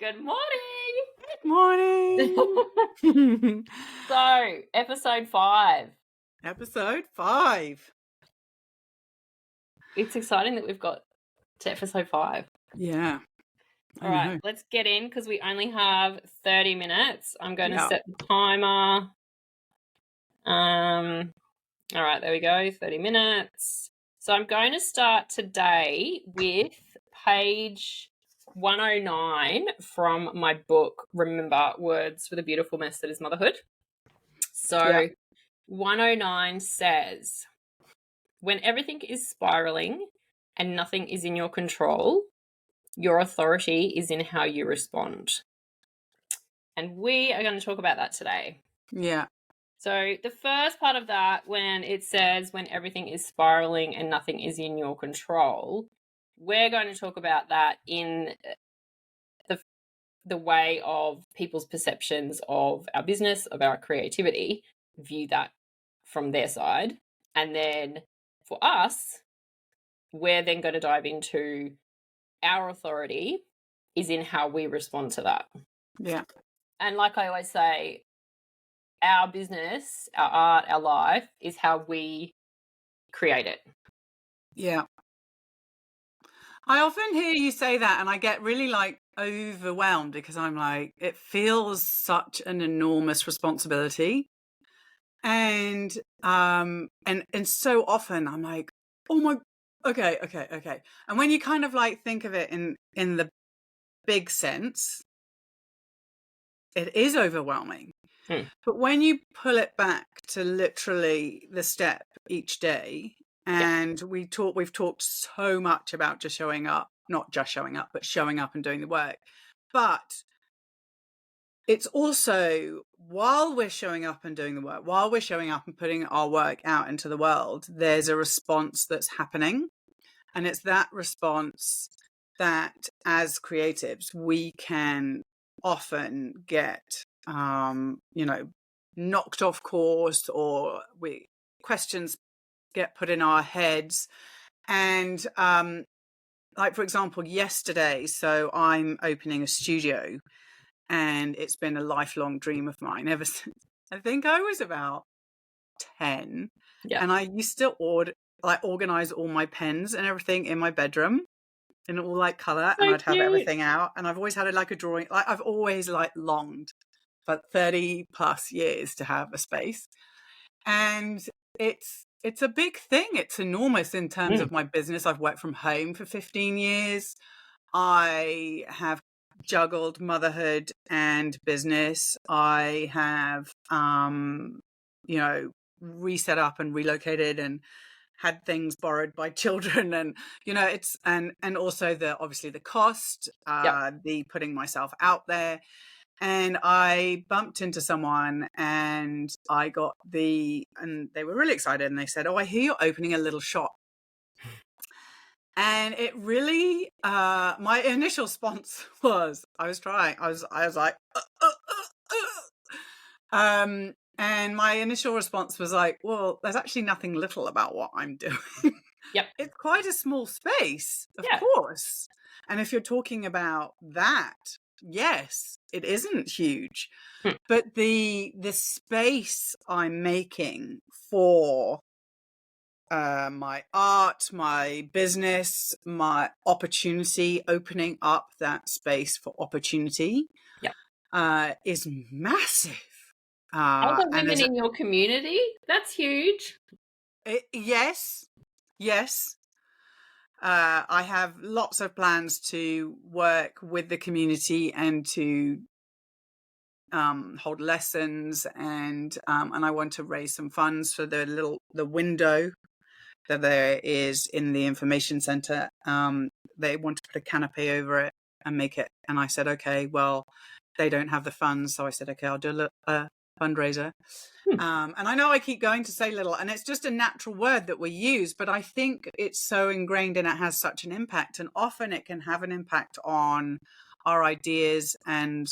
Good morning. Morning. So, episode 5. Episode 5. It's exciting that we've got to episode 5. Yeah. All right, let's get in because we only have 30 minutes. I'm going to set the timer. All right, there we go, 30 minutes. So I'm going to start today with page 109 from my book, Remember, Words with a Beautiful Mess That Is Motherhood. So 109 says, when everything is spiraling and nothing is in your control, your authority is in how you respond. And we are going to talk about that today. Yeah. So the first part of that, when it says when everything is spiraling and nothing is in your control, we're going to talk about that in the way of people's perceptions of our business, of our creativity, view that from their side. And then for us, we're then going to dive into our authority is in how we respond to that. Yeah. And like I always say, our business, our art, our life is how we create it. Yeah. I often hear you say that and I get really overwhelmed because I'm like, it feels such an enormous responsibility. And so often I'm like, oh my, okay. And when you kind of think of it in the big sense, it is overwhelming. But when you pull it back to literally the step each day, and we've talked so much about just showing up, not just showing up, but showing up and doing the work. But it's also, while we're showing up and doing the work, while we're showing up and putting our work out into the world, there's a response that's happening. And it's that response that as creatives, we can often get, knocked off course, or questions get put in our heads. And for example, yesterday, so I'm opening a studio, and it's been a lifelong dream of mine ever since I think I was about 10. And I used to organize all my pens and everything in my bedroom in all color, and I'd have everything out, and I've always had a drawing. I've always longed for 30 plus years to have a space, and it's a big thing. It's enormous in terms of my business. I've worked from home for 15 years. I have juggled motherhood and business. I have reset up and relocated and had things borrowed by children, and it's and also obviously the cost, the putting myself out there. And I bumped into someone, and and they were really excited, and they said, "Oh, I hear you're opening a little shop." And it really, my initial response was, I was like, and my initial response was like, well, there's actually nothing little about what I'm doing. It's quite a small space, of course. And if you're talking about that, yes, it isn't huge. But the space I'm making for my art, my business, my opportunity, opening up that space for opportunity is massive. Other women in your community, that's huge. Yes. I have lots of plans to work with the community and to hold lessons, and I want to raise some funds for the window that there is in the information center. They want to put a canopy over it and make it. And I said, okay, well, they don't have the funds. So I said, okay, I'll do a fundraiser. And I know I keep going to say little, and it's just a natural word that we use, but I think it's so ingrained and it has such an impact. And often it can have an impact on our ideas and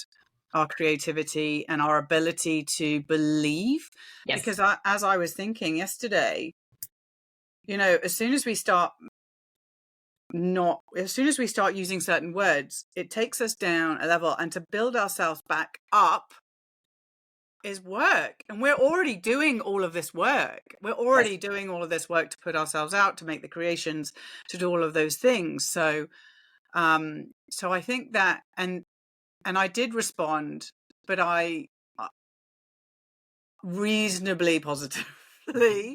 our creativity and our ability to believe. Because as I was thinking yesterday, as soon as we start not, as soon as we start using certain words, it takes us down a level, and to build ourselves back up is work. And we're already doing all of this work. We're already doing all of this work to put ourselves out, to make the creations, to do all of those things. So, so I think that, and I did respond, but I reasonably positively.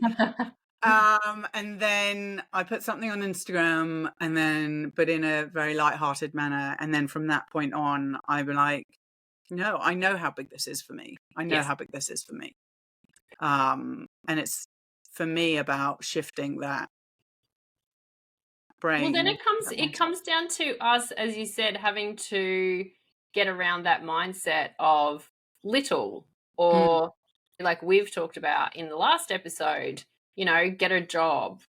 And then I put something on Instagram, and then, but in a very light-hearted manner. And then from that point on, I'm like, no, I know how big this is for me. I know how big this is for me. And it's for me about shifting that brain. Well, then it comes down to us, as you said, having to get around that mindset of little, or like we've talked about in the last episode, you know, get a job.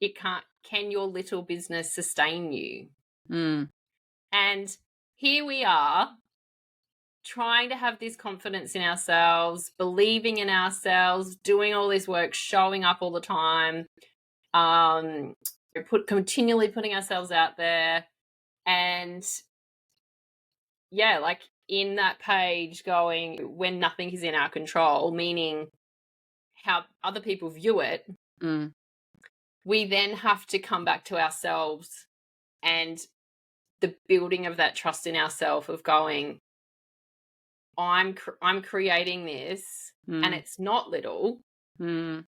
Can your little business sustain you? And here we are trying to have this confidence in ourselves, believing in ourselves, doing all this work, showing up all the time, continually putting ourselves out there. And yeah, like in that page going, when nothing is in our control, meaning how other people view it, we then have to come back to ourselves and the building of that trust in ourselves of going, I'm creating this, and it's not little, and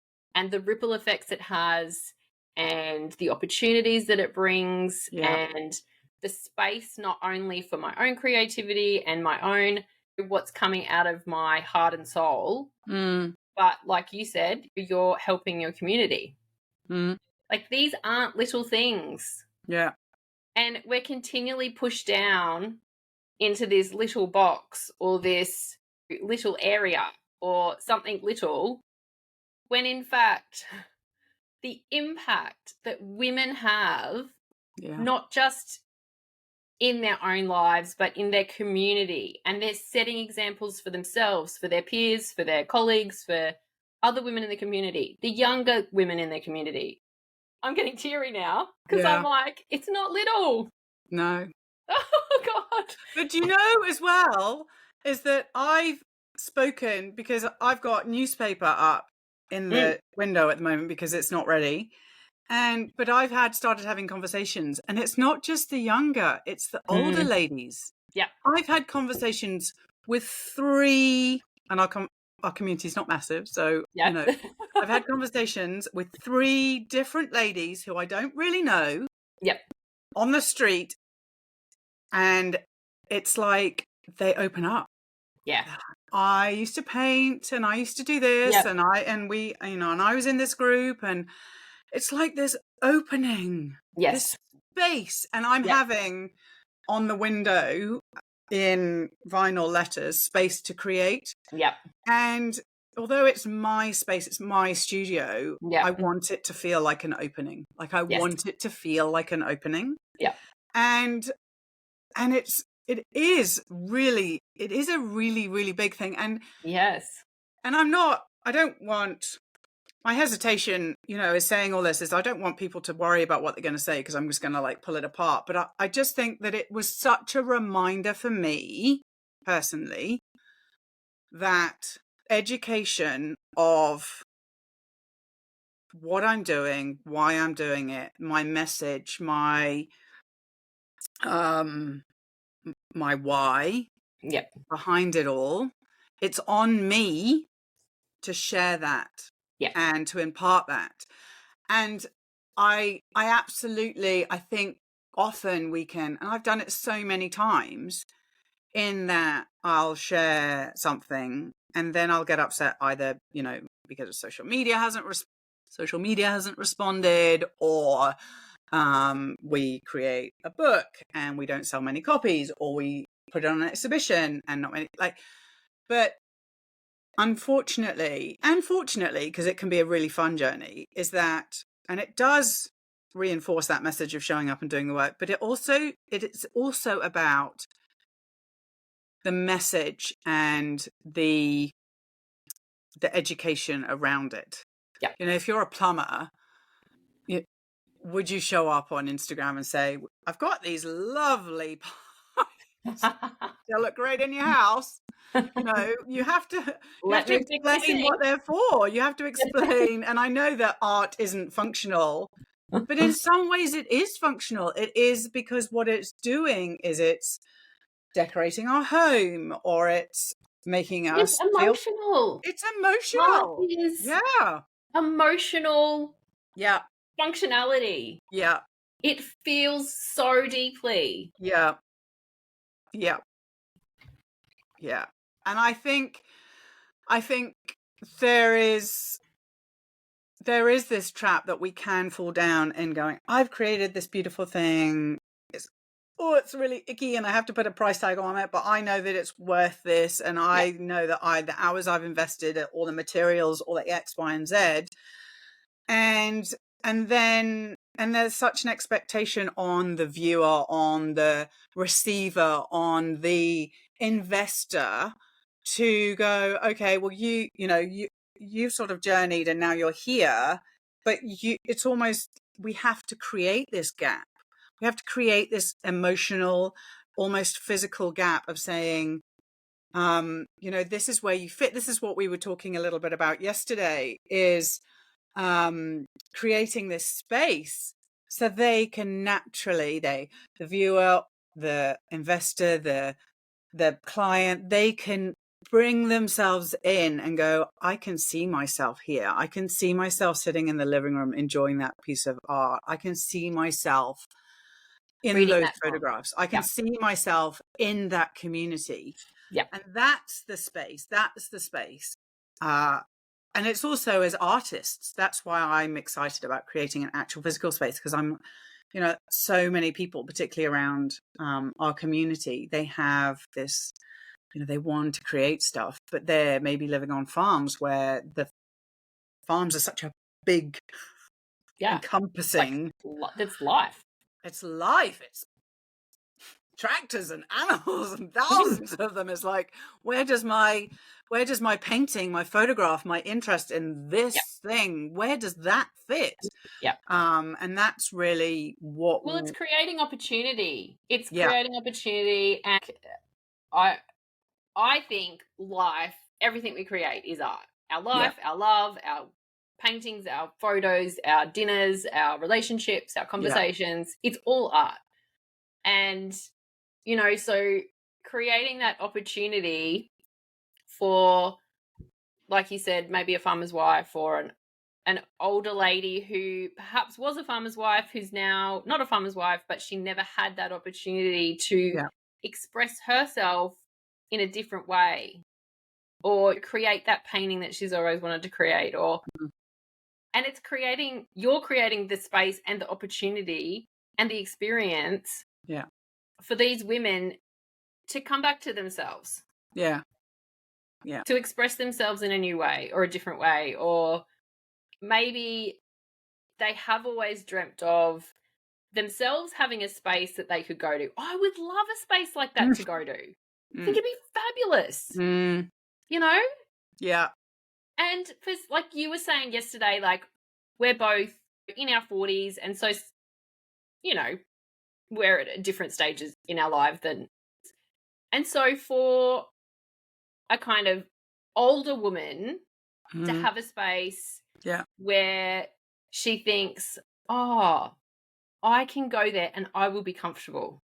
the ripple effects it has, and the opportunities that it brings, and the space not only for my own creativity and my own what's coming out of my heart and soul, but like you said, you're helping your community. Like, these aren't little things. And we're continually pushed down into this little box or this little area or something little, when in fact the impact that women have, not just in their own lives but in their community, and they're setting examples for themselves, for their peers, for their colleagues, for other women in the community, the younger women in their community. I'm getting teary now because I'm like, it's not little. No. Oh God. But you know, as well, is that I've spoken, because I've got newspaper up in the window at the moment because it's not ready. But I've started having conversations, and it's not just the younger, it's the older ladies. I've had conversations with 3, and our community is not massive, so you know, I've had conversations with 3 different ladies who I don't really know on the street, and it's like they open up. I used to paint, and I used to do this, and we, you know, and I was in this group, and it's like there's opening, this space, and I'm having on the window in vinyl letters, space to create. And although it's my space, it's my studio, I want it to feel like an opening. Like I want it to feel like an opening. And it is a really, really big thing. And and I don't want, my hesitation, you know, is saying all this is I don't want people to worry about what they're going to say, because I'm just going to like pull it apart. But I just think that it was such a reminder for me personally that education of what I'm doing, why I'm doing it, my message, my why behind it all, it's on me to share that and to impart that. And I absolutely, I think often we can, and I've done it so many times, in that I'll share something and then I'll get upset, either, you know, because social media hasn't responded, or we create a book and we don't sell many copies, or we put it on an exhibition and not many, like, but unfortunately, and fortunately, because it can be a really fun journey, is that, and it does reinforce that message of showing up and doing the work, but it's also about the message and the education around it. You know, if you're a plumber, would you show up on Instagram and say, I've got these lovely pies. They'll look great in your house. You have to Let me fix your explain what sink. they're for. You have to explain. And I know that art isn't functional, but in some ways it is functional. It is, because what it's doing is it's decorating our home, or it's making It's us feel. emotional. It's Art emotional. is Yeah. emotional Yeah. functionality. Yeah. It feels so deeply. Yeah. Yeah. Yeah. And I think there is this trap that we can fall down in, going, I've created this beautiful thing. It's really icky and I have to put a price tag on it, but I know that it's worth this. And I know that the hours I've invested, all the materials, all the X, Y, and Z. And there's such an expectation on the viewer, on the receiver, on the investor, to go, okay, well, you've sort of journeyed and now you're here, but it's almost, we have to create this gap. We have to create this emotional, almost physical gap of saying, this is where you fit. This is what we were talking a little bit about yesterday, is creating this space so they can naturally, the viewer, the investor, the client, they can bring themselves in and go, I can see myself here. I can see myself sitting in the living room enjoying that piece of art. I can see myself in Reading those that song. photographs. I can see myself in that community. Yeah. And that's the space. That's the space. And it's also, as artists, that's why I'm excited about creating an actual physical space, because I'm, so many people, particularly around our community, they have this, they want to create stuff, but they're maybe living on farms where the farms are such a big, encompassing. It's life. It's life. It's tractors and animals and thousands of them. It's like, where does my painting, my photograph, my interest in this thing, where does that fit? And that's really what. Well, it's creating opportunity. It's Yeah. creating opportunity, and I think life, everything we create is art. Our life, our love, our paintings, our photos, our dinners, our relationships, our conversations, it's all art. And, so creating that opportunity for, like you said, maybe a farmer's wife, or an older lady who perhaps was a farmer's wife, who's now not a farmer's wife, but she never had that opportunity to express herself in a different way, or create that painting that she's always wanted to create, or and you're creating the space and the opportunity and the experience for these women to come back to themselves, to express themselves in a new way or a different way, or maybe they have always dreamt of themselves having a space that they could go to. I would love a space like that to go to. I think it'd be fabulous. Yeah. And for, like you were saying yesterday, like, we're both in our 40s, and so, we're at different stages in our life and so for a kind of older woman to have a space where she thinks, oh, I can go there and I will be comfortable.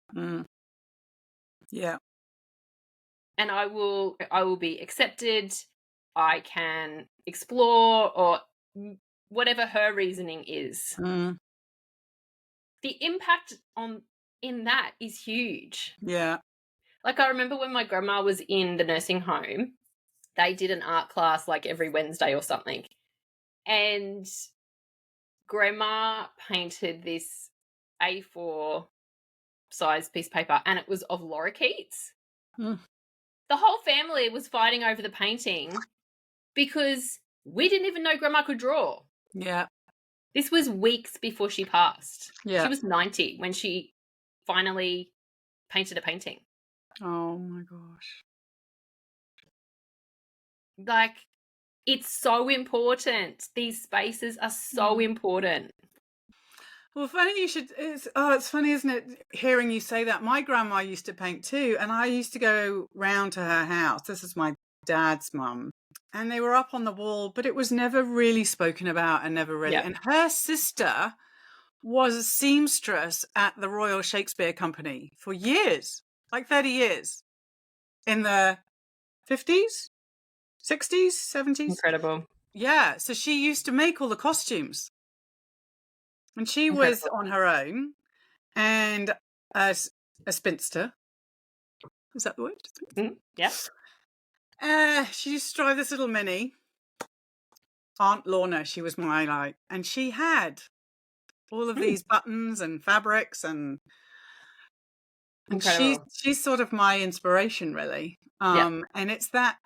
Yeah. And I will be accepted. I can explore, or whatever her reasoning is. The impact in that is huge. Yeah. Like, I remember when my grandma was in the nursing home, they did an art class like every Wednesday or something. And grandma painted this A4 size piece of paper, and it was of lorikeets. The whole family was fighting over the painting because we didn't even know grandma could draw. Yeah. This was weeks before she passed. Yeah. She was 90 when she finally painted a painting. Oh my gosh. Like, it's so important. These spaces are so important. Well, funny you should. It's funny, isn't it? Hearing you say that. My grandma used to paint too, and I used to go round to her house. This is my dad's mum, and they were up on the wall, but it was never really spoken about, and never really. Yeah. And her sister was a seamstress at the Royal Shakespeare Company for years, like 30 years, in the 50s, 60s, 70s. Incredible. Yeah, so she used to make all the costumes, and she was Incredible. on her own. And as a spinster, is that the word? Yeah. She used to drive this little Mini. Aunt Lorna, she was my like, and she had all of these buttons and fabrics, and Incredible. she's sort of my inspiration, really. Yeah. And it's that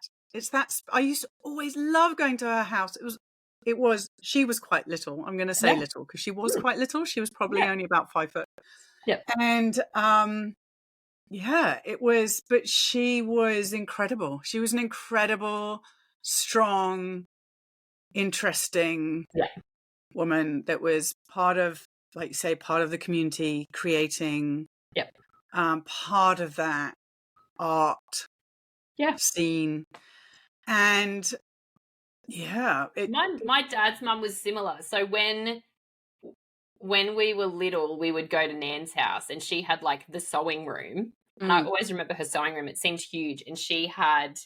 I used to always love going to her house. She was quite little. I'm going to say Yeah. little because she was quite little. She was probably Yeah. only about 5 foot. Yeah. And yeah, it was, but she was incredible. She was an incredible, strong, interesting Yeah. woman that was part of, like you say, part of the community, creating, Yep. part of that art Yeah. scene. And yeah, My dad's mum was similar. So when we were little, we would go to Nan's house, and she had like the sewing room. And I always remember her sewing room. It seemed huge, and she had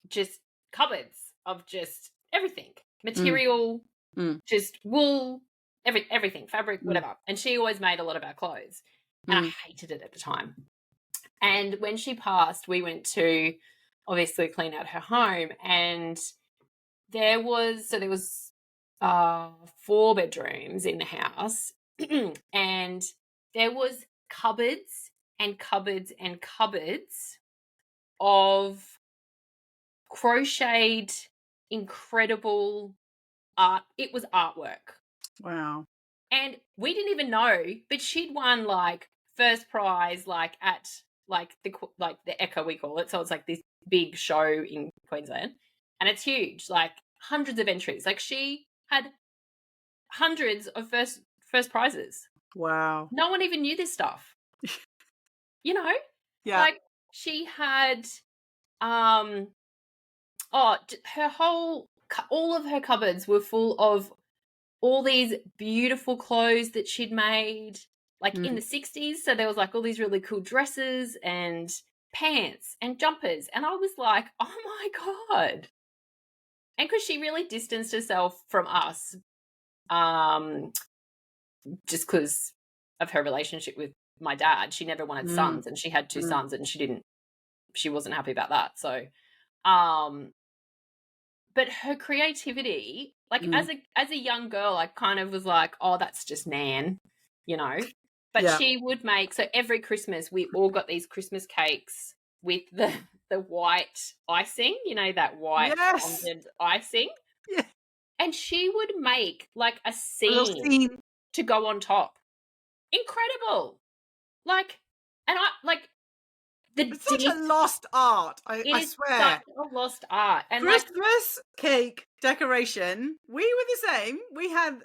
just cupboards of just everything, material, just wool, everything, fabric, whatever. And she always made a lot of our clothes, and I hated it at the time. And when she passed, we went to obviously clean out her home, and there was 4 bedrooms in the house, and there was cupboards and cupboards and cupboards of crocheted, incredible art. It was artwork. wow. And we didn't even know, but she'd won like first prize, like at like the Echo, we call it. So it's like this big show in Queensland, and it's huge, like hundreds of entries. Like she had hundreds of first prizes. Wow. No one even knew this stuff. You know, Yeah. like she had her all of her cupboards were full of all these beautiful clothes that she'd made like in the 60s. So there was like all these really cool dresses and pants and jumpers. And I was like, oh my God. And because she really distanced herself from us, just because of her relationship with my dad. She never wanted sons, and she had 2 sons, and she wasn't happy about that. So, but her creativity, like as a young girl, I kind of was like, oh, that's just Nan, you know. But Yeah. she would make, so every Christmas we all got these Christmas cakes with the white icing, you know, that white fondant icing. Yeah. And she would make like a little scene scene. to go on top. Incredible. Like, and I like It's such a lost art. I is swear. such a lost art. And Christmas cake decoration. We were the same. We had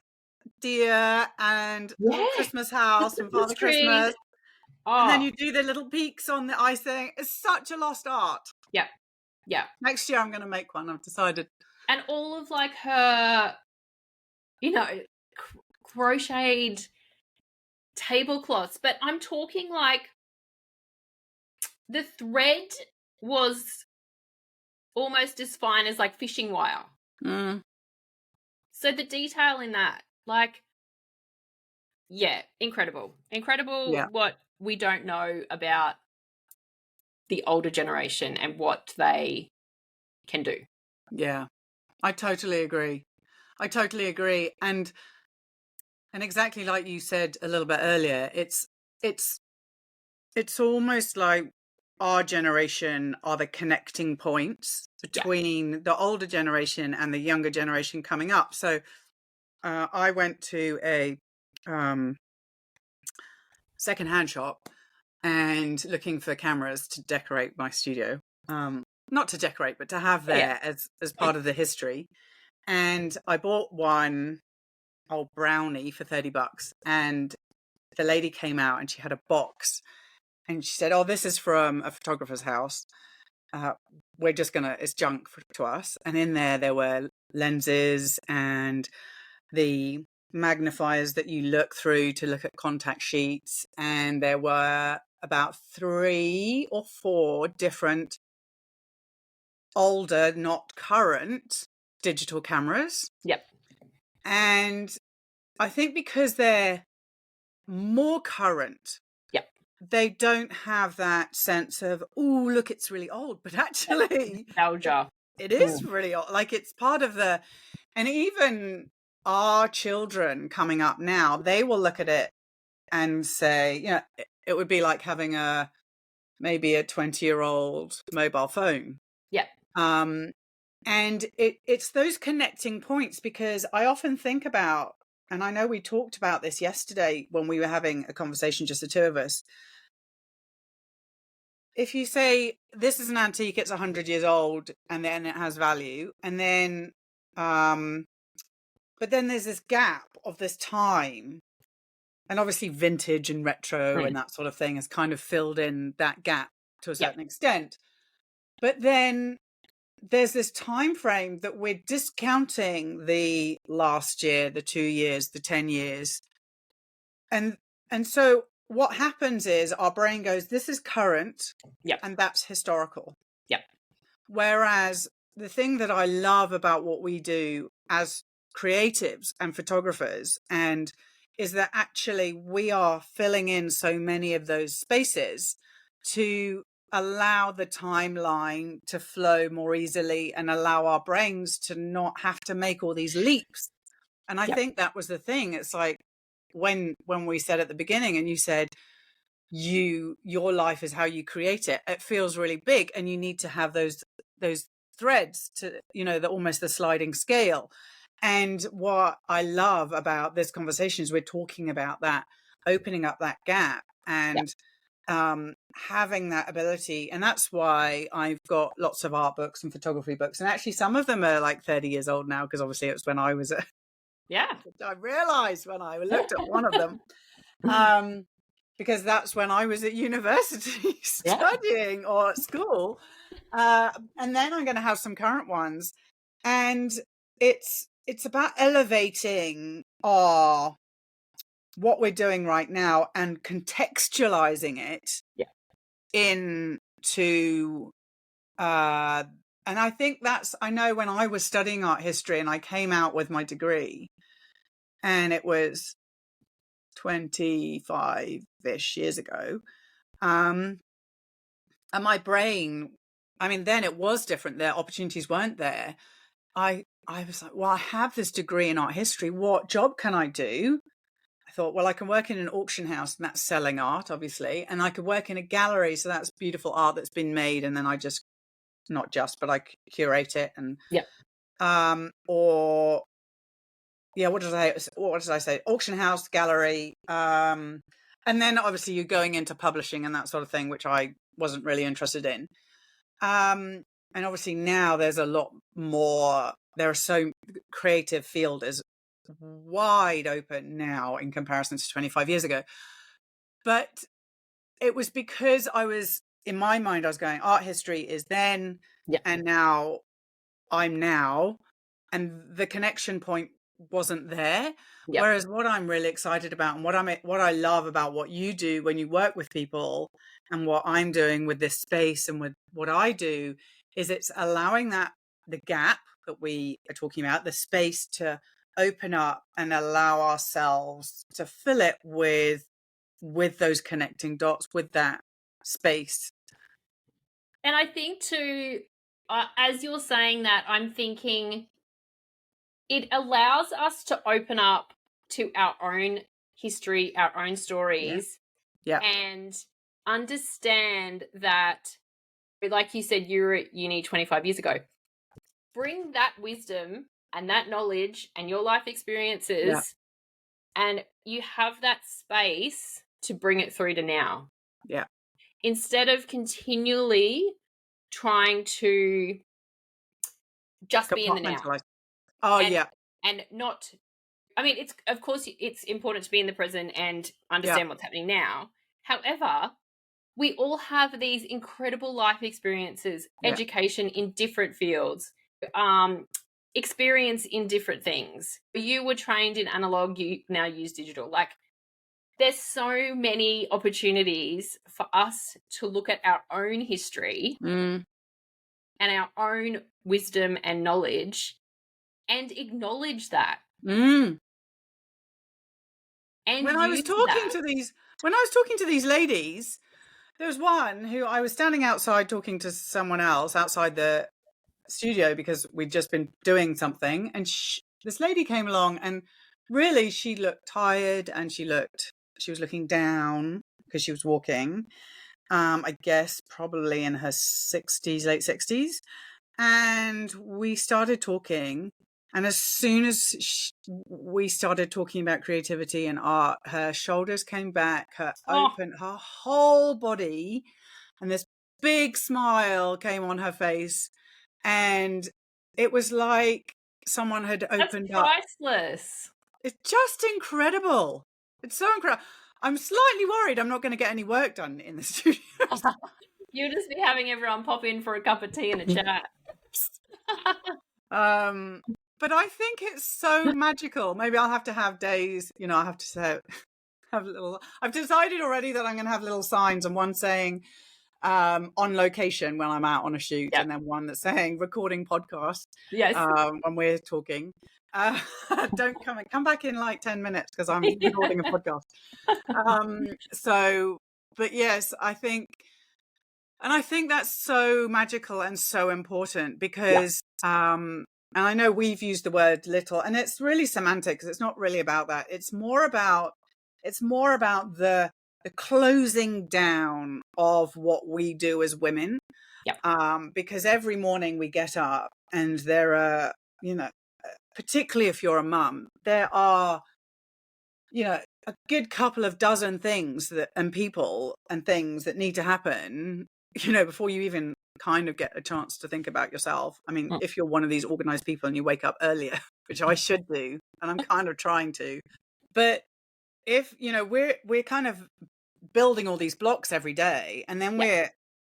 deer and little Christmas house and Father Christmas. And then you do the little peaks on the icing. It's such a lost art. Yeah. Yeah. Next year I'm going to make one, I've decided. And all of like her, you know, crocheted tablecloths. But I'm talking like the thread was almost as fine as like fishing wire. So the detail in that, like, yeah, incredible. What we don't know about the older generation and what they can do. Yeah, I totally agree. And exactly like you said a little bit earlier, it's almost like our generation are the connecting points between the older generation and the younger generation coming up. So I went to a secondhand shop and looking for cameras to decorate my studio. Not to decorate, but to have there as part of the history. And I bought one old brownie for $30. And the lady came out and she had a box and she said, "Oh, this is from a photographer's house. We're just gonna, it's junk to us." And in there were lenses and the magnifiers that you look through to look at contact sheets. And there were about 3 or 4 different older, not current digital cameras. Yep. And I think because they're more current, Yep. they don't have that sense of, "Oh, look, it's really old." But actually, Nostalgia. it is really old. Like, it's part of the, and even our children coming up now, they will look at it and say, it would be like having maybe a 20-year-old mobile phone. Yep. And it's those connecting points, because I often think about, and I know we talked about this yesterday when we were having a conversation, just the two of us. If you say this is an antique, it's 100 years old, and then it has value, and then, but then there's this gap of this time, and obviously vintage and retro and that sort of thing has kind of filled in that gap to a certain extent. But then there's this time frame that we're discounting the last year, the 2 years, the 10 years. And so what happens is our brain goes, this is current, and that's historical. Whereas the thing that I love about what we do as creatives and photographers is that actually we are filling in so many of those spaces to allow the timeline to flow more easily and allow our brains to not have to make all these leaps. And I think that was the thing. It's like when we said at the beginning, and you said your life is how you create it, it feels really big, and you need to have those threads to, almost the sliding scale. And what I love about this conversation is we're talking about that, opening up that gap and having that ability. And that's why I've got lots of art books and photography books. And actually some of them are like 30 years old now, because obviously it was when I was I realized when I looked at one of them, because that's when I was at university studying or at school. And then I'm going to have some current ones. And it's about elevating what we're doing right now and contextualizing it into, and I think I know when I was studying art history and I came out with my degree, and it was 25-ish years ago, and my brain, I mean, then it was different. The opportunities weren't there. I was like, well, I have this degree in art history. What job can I do? I thought, well, I can work in an auction house, and that's selling art, obviously. And I could work in a gallery. So that's beautiful art that's been made. And then I I curate it. And, what did I say? Auction house, gallery. And then obviously you're going into publishing and that sort of thing, which I wasn't really interested in. And obviously now there's a lot more, creative field is wide open now in comparison to 25 years ago. But it was because in my mind, I was going, art history is then, and now I'm now, and the connection point wasn't there. Whereas what I'm really excited about, and what I love about what you do when you work with people, and what I'm doing with this space and with what I do, is it's allowing the gap that we are talking about, the space to open up and allow ourselves to fill it with those connecting dots, with that space. And I think too, as you're saying that, I'm thinking it allows us to open up to our own history, our own stories, and understand that, like you said, you were at uni 25 years ago. Bring that wisdom and that knowledge and your life experiences, and you have that space to bring it through to now. Instead of continually trying to just be in the now. Oh, and not I mean, it's, of course, it's important to be in the present and understand what's happening now. However, we all have these incredible life experiences, education in different fields, experience in different things. You were trained in analog, you now use digital. Like, there's so many opportunities for us to look at our own history and our own wisdom and knowledge and acknowledge that. And when I was talking to these ladies, there was one who I was standing outside talking to someone else outside the studio because we'd just been doing something, and this lady came along, and really she looked tired, and she was looking down because she was walking. I guess probably in her 60s, late 60s. And we started talking. And as soon as we started talking about creativity and art, her shoulders came back, her whole body, and this big smile came on her face. And it was like someone had opened up. That's priceless. It's just incredible. It's so incredible. I'm slightly worried I'm not going to get any work done in the studio. You'll just be having everyone pop in for a cup of tea and a chat. But I think it's so magical. Maybe I'll have to have days, I have to say, I've decided already that I'm going to have little signs, and one saying on location when I'm out on a shoot, and then one that's saying recording podcast. Yes. When we're talking. Don't come back in like 10 minutes because I'm recording a podcast. But yes, I think that's so magical and so important because, and I know we've used the word little, and it's really semantic because it's not really about that. It's more about the closing down of what we do as women. Because every morning we get up and there are, particularly if you're a mum, there are, a good couple of dozen things and people and things that need to happen, before you even kind of get a chance to think about yourself. I mean, if you're one of these organized people and you wake up earlier, which I should do, and I'm kind of trying to, but if, we're kind of building all these blocks every day, and then we're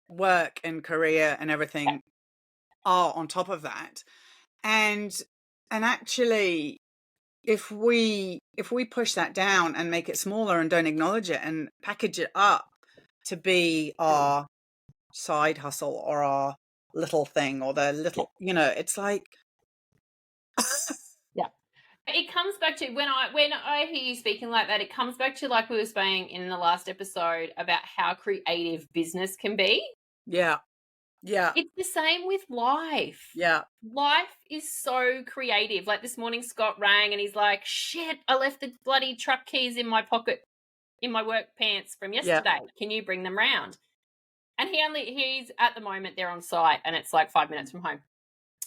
work and career and everything are on top of that. And actually, if we push that down and make it smaller and don't acknowledge it and package it up to be our side hustle or our little thing or the little, it's like it comes back to when I hear you speaking like that, it comes back to, like we were saying in the last episode, about how creative business can be. Yeah. It's the same with life. Life is so creative. Like this morning, Scott rang and he's like, shit, I left the bloody truck keys in my pocket in my work pants from yesterday. Can you bring them round? And he's at the moment, they're on site and it's like 5 minutes from home.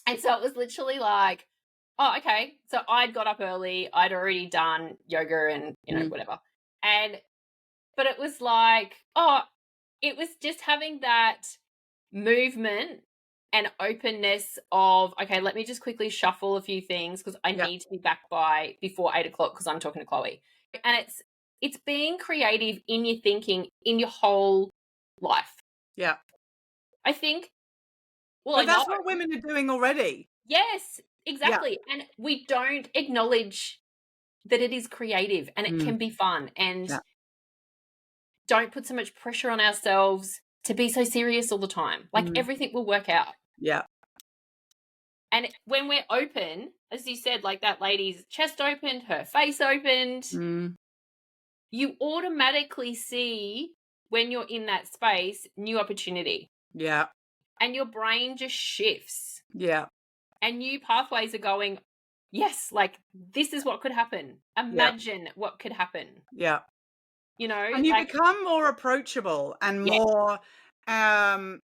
And so it was literally like, oh, okay. So I'd got up early. I'd already done yoga and, whatever. But it was like, it was just having that movement and openness of, okay, let me just quickly shuffle a few things because I need to be back before 8 o'clock because I'm talking to Chloe. And it's being creative in your thinking in your whole life. Yeah. I think, but that's what women are doing already. Yes, exactly. And we don't acknowledge that it is creative and it can be fun, and don't put so much pressure on ourselves to be so serious all the time. Like everything will work out. Yeah. And when we're open, as you said, like that lady's chest opened, her face opened, you automatically see, when you're in that space, new opportunity. Yeah. And your brain just shifts. Yeah. And new pathways are going, yes, like this is what could happen. Imagine what could happen. Yeah. And you like, become more approachable and more, and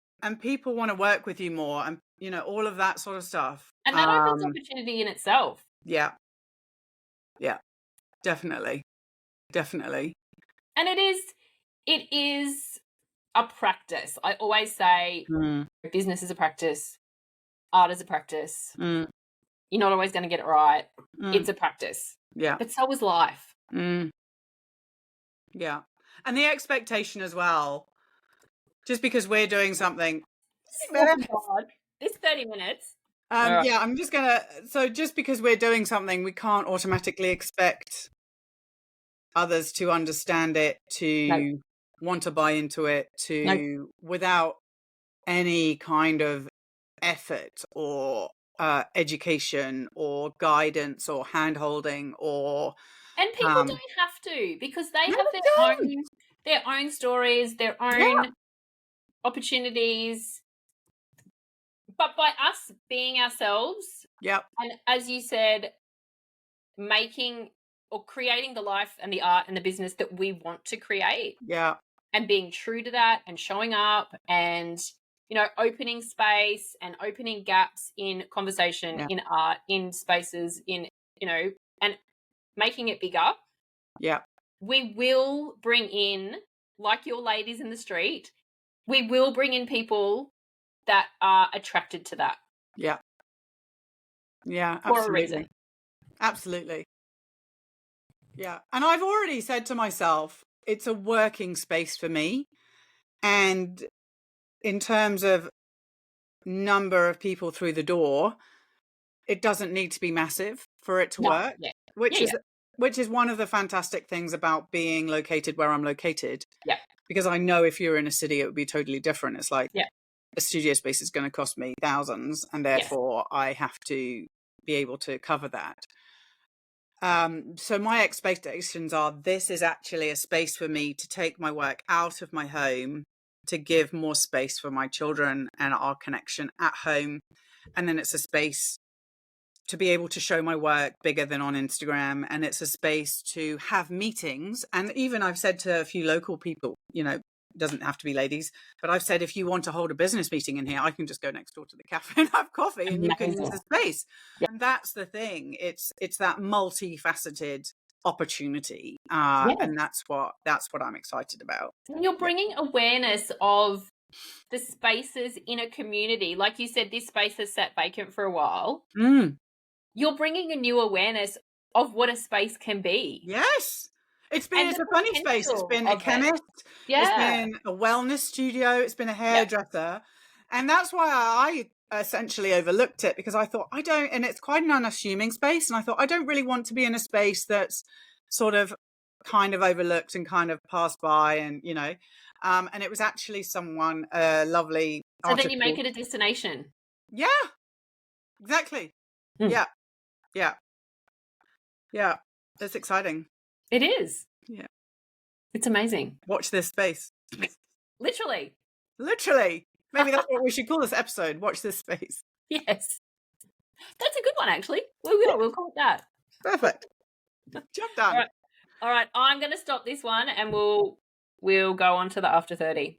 people want to work with you more, and all of that sort of stuff. And that opens opportunity in itself. Yeah. Definitely. And it is a practice. I always say business is a practice, art is a practice, You're not always going to get it right. Mm. It's a practice. Yeah. But so is life. Mm. Yeah. And the expectation as well, just because we're doing something. Oh, God. It's 30 minutes. Right. Yeah, I'm just going to, so just because we're doing something, we can't automatically expect others to understand it, to want to buy into it, without any kind of effort or education or guidance or hand-holding or and people don't have to, because they have their own stories, their own opportunities. But by us being ourselves, and as you said, making or creating the life and the art and the business that we want to create, and being true to that and showing up and, you know, opening space and opening gaps in conversation, in art, in spaces, in, you know, and making it bigger. We will bring in, like your ladies in the street, we will bring in people that are attracted to that. Yeah, For absolutely. a reason. Absolutely. Yeah. And I've already said to myself, it's a working space for me. And in terms of number of people through the door, it doesn't need to be massive for it to work, which is one of the fantastic things about being located where I'm located. Because I know if you're in a city, it would be totally different. It's like a studio space is going to cost me thousands, and therefore I have to be able to cover that. So my expectations are, this is actually a space for me to take my work out of my home, to give more space for my children and our connection at home. And then it's a space to be able to show my work bigger than on Instagram. And it's a space to have meetings. And even I've said to a few local people, you know, it doesn't have to be ladies, but I've said, if you want to hold a business meeting in here, I can just go next door to the cafe and have coffee, and you can use the space. And that's the thing. It's that multifaceted opportunity. And that's what I'm excited about. And you're bringing awareness of the spaces in a community. Like you said, this space has sat vacant for a while. You're bringing a new awareness of what a space can be. Yes. It's a funny space. It's been a chemist. It's been a wellness studio. It's been a hairdresser. And that's why I essentially overlooked it, because I thought, and it's quite an unassuming space. And I thought, I don't really want to be in a space that's sort of kind of overlooked and kind of passed by, and, you know, and it was actually someone, lovely. So then you make it a destination. Yeah, exactly. Yeah. It's exciting. It is. Yeah. It's amazing. Watch this space. Literally. Maybe that's what we should call this episode. Watch this space. Yes. That's a good one, actually. We'll call it that. Perfect. Job done. All right. I'm going to stop this one, and we'll go on to the after 30.